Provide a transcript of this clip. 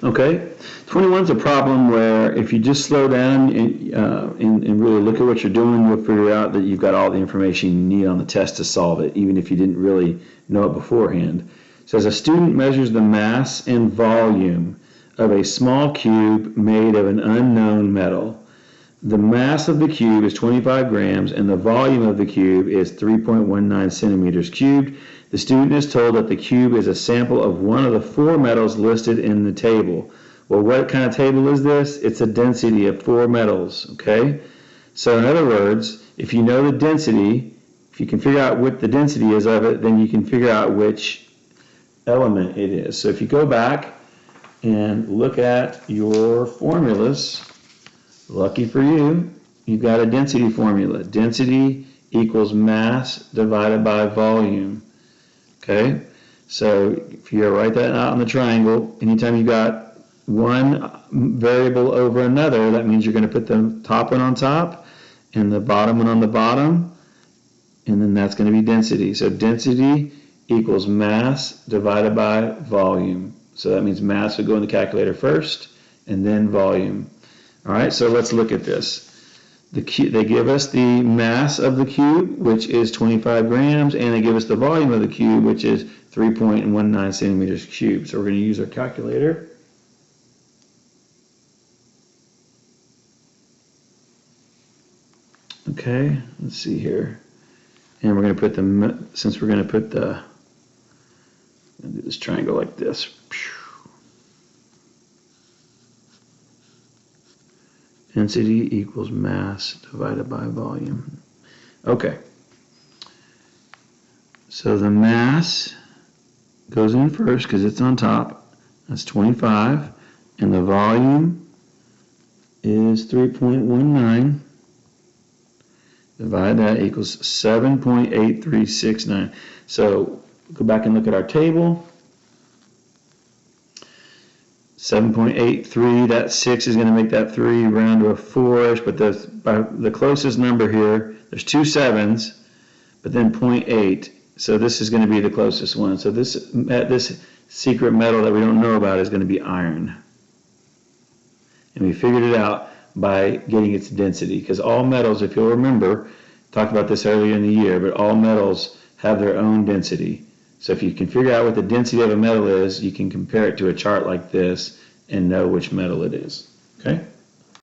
Okay, 21 is a problem where if you just slow down and really look at what you're doing, you'll figure out that you've got all the information you need on the test to solve it, even if you didn't really know it beforehand. It says a student measures the mass and volume of a small cube made of an unknown metal. The mass of the cube is 25 grams and the volume of the cube is 3.19 centimeters cubed. The student is told that the cube is a sample of one of the four metals listed in the table. Well, what kind of table is this? It's a density of four metals, okay? So in other words, if you know the density, if you can figure out what the density is of it, then you can figure out which element it is. So if you go back and look at your formulas, lucky for you, you've got a density formula. Density equals mass divided by volume. Okay, so if you write that out on the triangle, anytime you got one variable over another, that means you're going to put the top one on top and the bottom one on the bottom, and then that's going to be density. So density equals mass divided by volume. So that means mass would go in the calculator first and then volume. All right, so let's look at this. They give us the mass of the cube, which is 25 grams, and they give us the volume of the cube, which is 3.19 centimeters cubed. So we're going to use our calculator. Okay, let's see here. And we're going to put since we're going to put do this triangle like this. Density equals mass divided by volume. Okay. So the mass goes in first because it's on top. That's 25. And the volume is 3.19. Divide that equals 7.8369. So go back and look at our table. 7.83, that 6 is going to make that 3 round to a 4-ish, but the closest number here, there's two 7s, but then 0.8, so this is going to be the closest one. So this secret metal that we don't know about is going to be iron. And we figured it out by getting its density, because all metals, if you'll remember, talked about this earlier in the year, but all metals have their own density. So if you can figure out what the density of a metal is, you can compare it to a chart like this and know which metal it is. Okay?